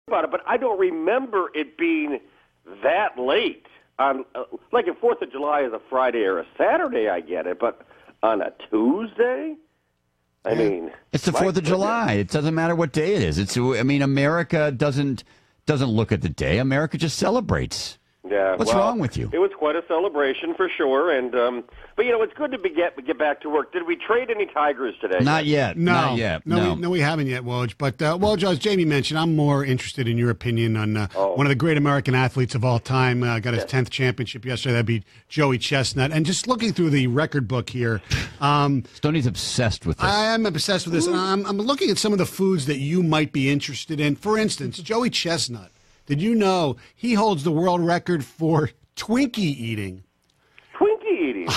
about it, but I don't remember it being that late. On like if 4th of July is a Friday or a Saturday, I get it, but on a Tuesday? I mean, it's the 4th of July. It doesn't matter what day it is. America doesn't look at the day. America just celebrates. Yeah, what's wrong with you? It was quite a celebration for sure, and but it's good to get back to work. Did we trade any Tigers today? Not yet. No, not yet. No, we haven't yet, Woj. But Woj, as Jamie mentioned, I'm more interested in your opinion on one of the great American athletes of all time. Got his 10th championship yesterday. That'd be Joey Chestnut. And just looking through the record book here, Stoney's obsessed with this. I am obsessed with this, and I'm looking at some of the foods that you might be interested in. For instance, Joey Chestnut. Did you know he holds the world record for Twinkie eating? Twinkie eating?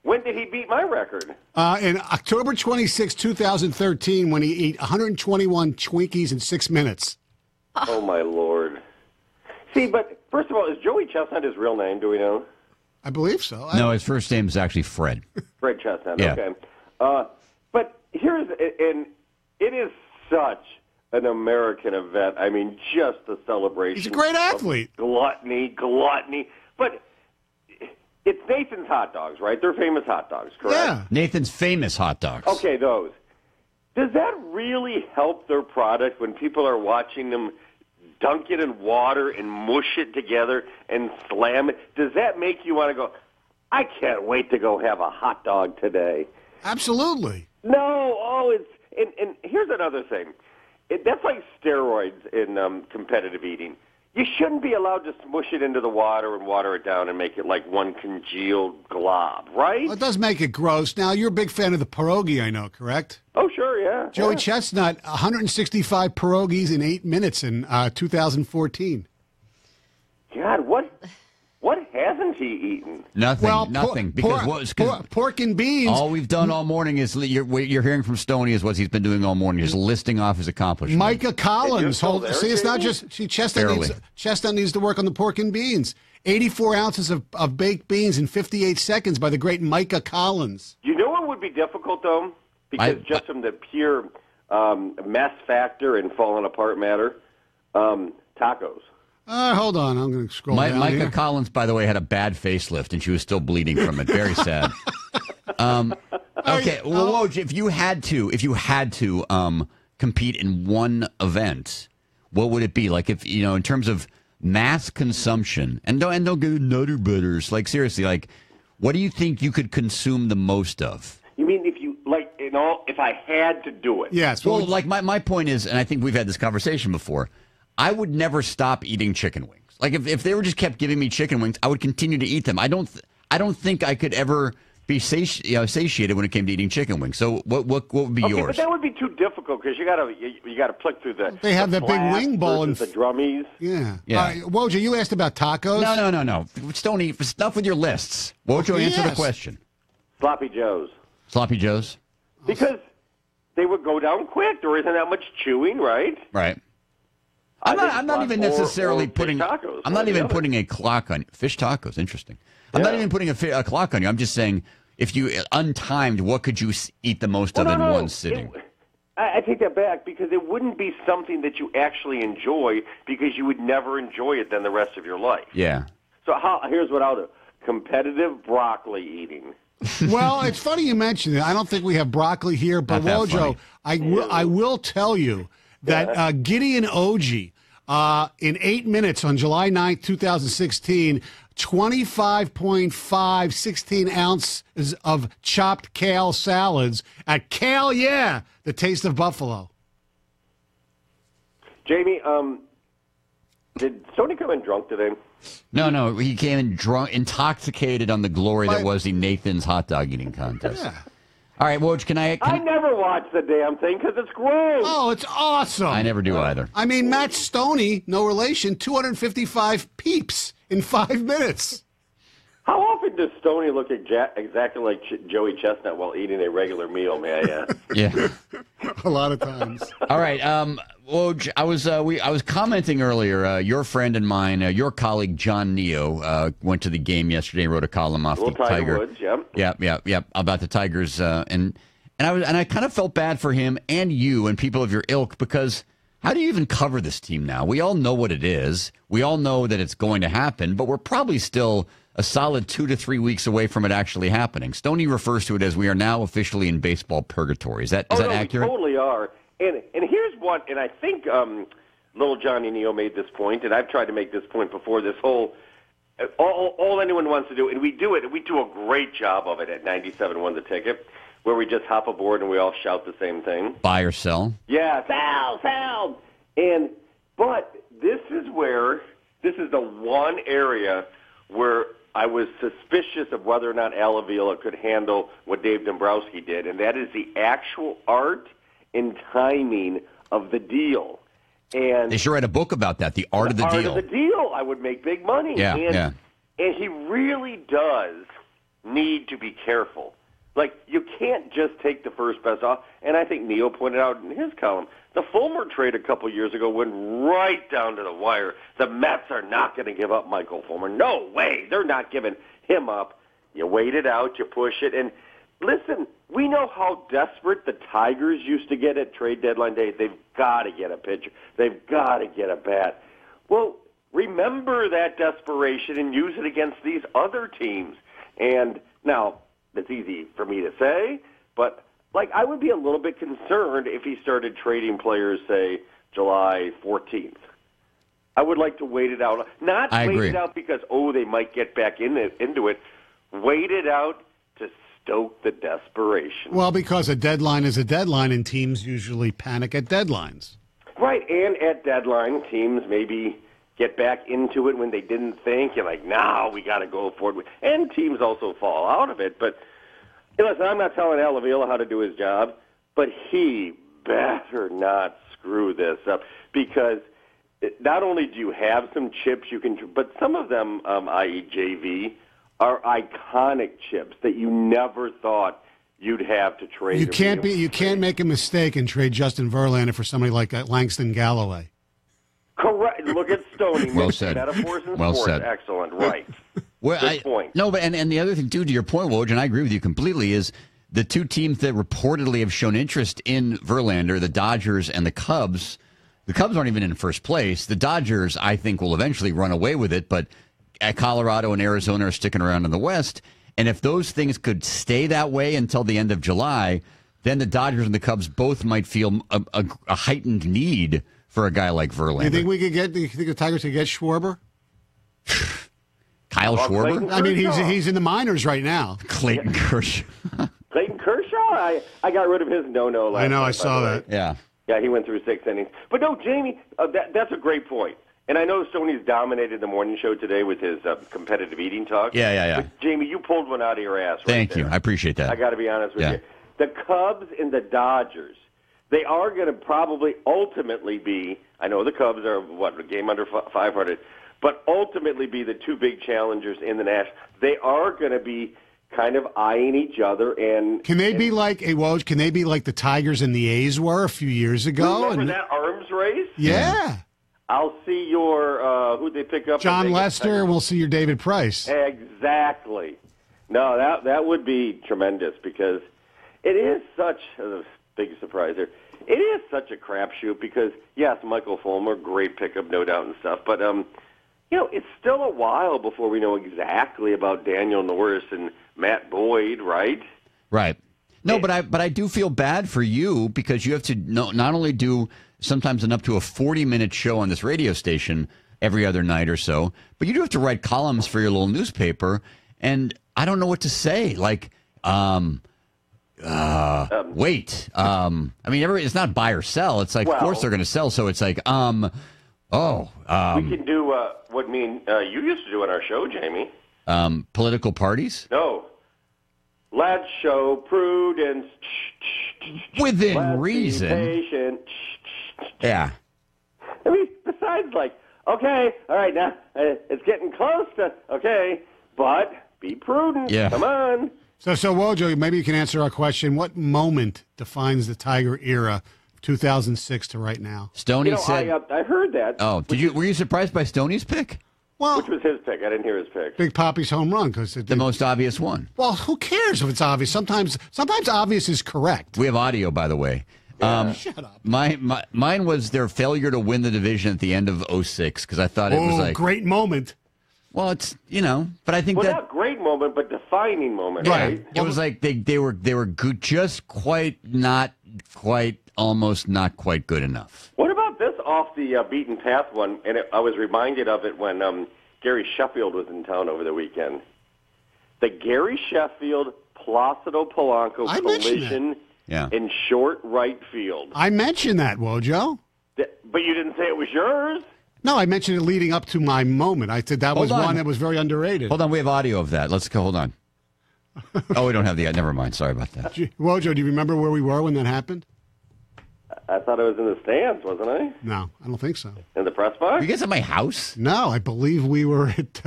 When did he beat my record? In October 26, 2013, when he ate 121 Twinkies in 6 minutes. Oh, my Lord. See, but first of all, is Joey Chestnut his real name? Do we know? I believe so. No, his first name is actually Fred. Fred Chestnut, yeah. Okay. But and it is such an American event. I mean, just the celebration. He's a great athlete. Gluttony. But it's Nathan's hot dogs, right? They're famous hot dogs, correct? Yeah. Nathan's famous hot dogs. Okay, those. Does that really help their product when people are watching them dunk it in water and mush it together and slam it? Does that make you want to go, I can't wait to go have a hot dog today? Absolutely. No. And here's another thing. That's like steroids in competitive eating. You shouldn't be allowed to smush it into the water and water it down and make it like one congealed glob, right? Well, it does make it gross. Now, you're a big fan of the pierogi, I know, correct? Oh, sure, yeah. Joey Chestnut, 165 pierogies in 8 minutes in 2014. God, what hasn't he eaten? Nothing. Well, nothing. Because pork and beans. All we've done all morning is what you're hearing from Stoney is what he's been doing all morning, just listing off his accomplishments. Micah Collins. See, it's not just Chestnut needs to work on the pork and beans. 84 ounces of baked beans in 58 seconds by the great Micah Collins. You know what would be difficult, though? Because just from the pure mess factor and falling apart matter, tacos. Hold on. I'm going to scroll down Micah here. Collins, by the way, had a bad facelift, and she was still bleeding from it. Very sad. Okay, well, Woj, if you had to compete in one event, what would it be? Like if in terms of mass consumption, and don't go Nutter Butters. Like seriously, like what do you think you could consume the most of? You mean if I had to do it? Yes. Well, like my point is, and I think we've had this conversation before. I would never stop eating chicken wings. Like if they were just kept giving me chicken wings, I would continue to eat them. I don't think I could ever be satiated when it came to eating chicken wings. So what would be yours? But that would be too difficult because you gotta flick through the. They have that big wing bowl and the drummies. Yeah. Yeah. Wojo, you asked about tacos. No. Stoney, stuff with your lists. Wojo, answer the question. Sloppy Joes. Sloppy Joes. Because they would go down quick. There isn't that much chewing, right? Right. I'm not even necessarily putting. Tacos, I'm not even putting a clock on fish tacos. Interesting. I'm not even putting a clock on you. I'm just saying, if you untimed, what could you eat the most of in one sitting? I take that back because it wouldn't be something that you actually enjoy because you would never enjoy it then the rest of your life. Yeah. So here's what I'll do: competitive broccoli eating. Well, it's funny you mentioned it. I don't think we have broccoli here, but Wojo, I will tell you that Gideon Oji, in 8 minutes on July 9th, 2016, 25.5 16-ounces of chopped kale salads at Kale Yeah, the Taste of Buffalo. Jamie, did Stoney come in drunk today? No, he came in drunk, intoxicated on the glory that was the Nathan's hot dog eating contest. Yeah. All right, Woj, can I never watch the damn thing because it's gross. Oh, it's awesome. I never do either. I mean, Matt Stoney, no relation, 255 peeps in 5 minutes. How often does Stoney look exactly like Joey Chestnut while eating a regular meal, may I ask? Yeah. A lot of times. All right, Woj, I was commenting earlier. Your friend and mine, your colleague John Neo, went to the game yesterday. Wrote a column off the Tiger. Woods, yep. Yep. About the Tigers, and I kind of felt bad for him and you and people of your ilk because How do you even cover this team now? We all know what it is. We all know that it's going to happen, but we're probably still a solid 2 to 3 weeks away from it actually happening. Stoney refers to it as we are now officially in baseball purgatory. Is that accurate? We totally are. And here's what, and I think little Johnny Neo made this point, and I've tried to make this point before, this whole, all anyone wants to do, and we do it, and we do a great job of it at 97.1 The Ticket, where we just hop aboard and we all shout the same thing. Buy or sell? Yeah, sell. But this is the one area where I was suspicious of whether or not Al Avila could handle what Dave Dombrowski did, and that is the actual art and timing of the deal. And they should write a book about that, the art of the deal. Art of the deal. I would make big money. Yeah. And he really does need to be careful. Like, you can't just take the first best off. And I think Neil pointed out in his column, the Fulmer trade a couple years ago went right down to the wire. The Mets are not going to give up Michael Fulmer. No way. They're not giving him up. You wait it out, you push it. And listen, we know how desperate the Tigers used to get at trade deadline day. They've got to get a pitcher. They've got to get a bat. Well, remember that desperation and use it against these other teams. And now, it's easy for me to say, but I would be a little bit concerned if he started trading players, say, July 14th. I would like to wait it out. Not wait it out because, they might get back into it. Wait it out to stoke the desperation. Well, because a deadline is a deadline, and teams usually panic at deadlines. Right, and at deadline, teams maybe get back into it when they didn't think, and now we got to go for it. And teams also fall out of it. But listen, I'm not telling Al Avila how to do his job, but he better not screw this up, because not only do you have some chips you can, but some of them, i.e. JV, are iconic chips that you never thought you'd have to trade. You can't make a mistake and trade Justin Verlander for somebody like Langston Galloway. Correct. Look at Stoney. Well said. Metaphors in Well sports. said. Excellent. Right. Good point. No, but and the other thing too, to your point, Woj, and I agree with you completely, is the two teams that reportedly have shown interest in Verlander, the Dodgers and the Cubs. The Cubs aren't even in first place. The Dodgers, I think, will eventually run away with it, but Colorado and Arizona are sticking around in the West. And if those things could stay that way until the end of July, then the Dodgers and the Cubs both might feel a heightened need for a guy like Verlander. Do you think the Tigers could get Schwarber? Kyle Schwarber? I mean, he's in the minors right now. Clayton Kershaw. Clayton Kershaw? I got rid of his no-no last I know, night, I saw that. Yeah. Yeah, he went through 6 innings. But no, Jamie, that's a great point. And I know Stoney's dominated the morning show today with his competitive eating talk. Yeah. But Jamie, you pulled one out of your ass. Thank you. I appreciate that. I got to be honest with you. The Cubs and the Dodgers, they are going to probably ultimately be, I know the Cubs are, a game under 500, but ultimately be the two big challengers in the National. They are going to be kind of eyeing each other. And can they be like Woj? Can they be like the Tigers and the A's were a few years ago? Remember that arms race? Yeah. I'll see your who'd they pick up? John Lester, and we'll see your David Price. Exactly. No, that would be tremendous, because it is such a big surprise there. It is such a crapshoot because, yes, Michael Fulmer, great pickup, no doubt, and stuff. But, it's still a while before we know exactly about Daniel Norris and Matt Boyd, right? Right. No, but I do feel bad for you, because you have to not only do sometimes up to a 40-minute show on this radio station every other night or so, but you do have to write columns for your little newspaper, and I don't know what to say. Like, wait. I mean, it's not buy or sell. It's like, of course they're going to sell. So it's like, we can do what you used to do on our show, Jamie. Political parties? No. Let's show prudence. Within Let's reason. Be patient. Yeah. I mean, besides, okay, all right, now it's getting close to, okay, but be prudent. Yeah. Come on. So Wojo, maybe you can answer our question. What moment defines the Tiger era, 2006 to right now? Stoney said. I heard that. Oh, were you surprised by Stoney's pick? Well, which was his pick? I didn't hear his pick. Big Poppy's home run, because the most obvious one. Well, who cares if it's obvious? Sometimes obvious is correct. We have audio, by the way. Shut up. Mine was their failure to win the division at the end of 06 because I thought it was like great moment. Well, it's but I think not great moment, but defining moment, right? It was like they were good, just not quite, almost not quite good enough. What about this off the beaten path one? And I was reminded of it when Gary Sheffield was in town over the weekend. The Gary Sheffield Placido Polanco collision in short right field. I mentioned that, Wojo. But you didn't say it was yours. No, I mentioned it leading up to my moment. I said that was one that was very underrated. Hold on, we have audio of that. Let's go. Hold on. Oh, we don't have the. Never mind. Sorry about that. Wojo, do you remember where we were when that happened? I thought I was in the stands, wasn't I? No, I don't think so. In the press box? You guys at my house? No, I believe we were at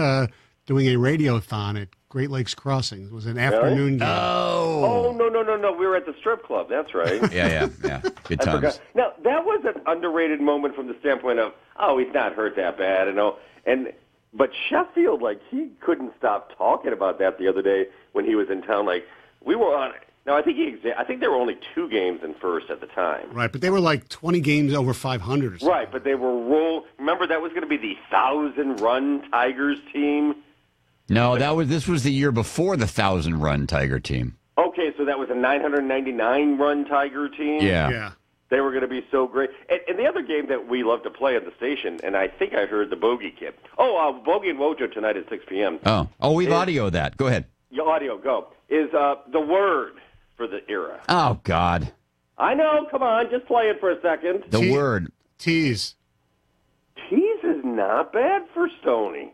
doing a radiothon at Great Lakes Crossing. It was an afternoon game. Oh, no. We were at the strip club. That's right. Yeah. Good times. Now, that was an underrated moment from the standpoint of, he's not hurt that bad. But Sheffield, he couldn't stop talking about that the other day when he was in town. We were on it. Now, I think there were only 2 games in first at the time. Right, but they were 20 games over 500 or something. Right, but they were Remember, that was going to be the 1,000-run Tigers team? No, this was the year before the 1,000-run Tiger team. Okay, so that was a 999-run Tiger team? Yeah. They were going to be so great. And the other game that we love to play at the station, and I think I heard the Bogey Kid. Bogey and Wojo tonight at 6 p.m. We've audio that. Go ahead. Your audio, go. Is the word for the era. Oh, God. I know. Come on. Just play it for a second. The word. Tease. Tease is not bad for Stoney.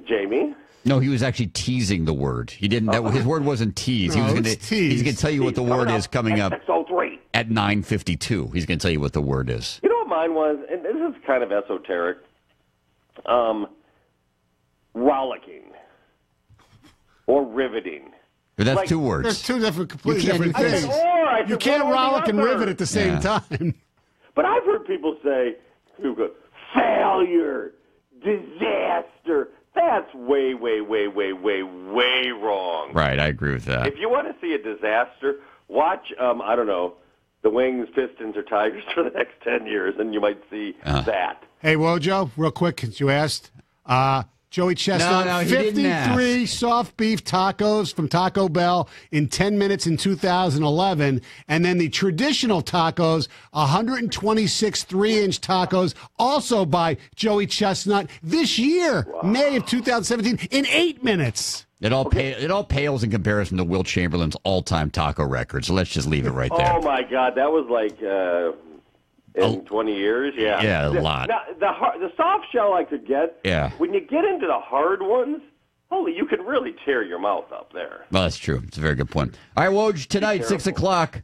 Jamie? No, he was actually teasing the word. He didn't. His word wasn't tease. No, He's going to tell you what the word is coming up 603. at 9:52. He's going to tell you what the word is. You know what mine was? And this is kind of esoteric. Rollicking. Or riveting. That's 2 words. There's 2 completely different I things. said, You can't rollick and rivet at the same time. But I've heard people say, failure, disaster. That's way, way, way, way, way, way wrong. Right, I agree with that. If you want to see a disaster, watch, the Wings, Pistons, or Tigers for the next 10 years, and you might see that. Hey, Wojo, real quick, since you asked, Joey Chestnut, No, he 53 soft beef tacos from Taco Bell in 10 minutes in 2011. And then the traditional tacos, 126 3-inch tacos, also by Joey Chestnut this year, May of 2017, in 8 minutes. It all pales in comparison to Wilt Chamberlain's all-time taco record. So let's just leave it right there. Oh, my God. That was in 20 years, yeah. Yeah, a lot. Now, the soft shell I could get. Yeah. When you get into the hard ones, you can really tear your mouth up there. Well, that's true. It's a very good point. All right, Woj, tonight, 6 o'clock,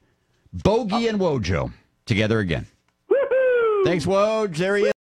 Bogey and Wojo together again. Woohoo! Thanks, Woj. There he is.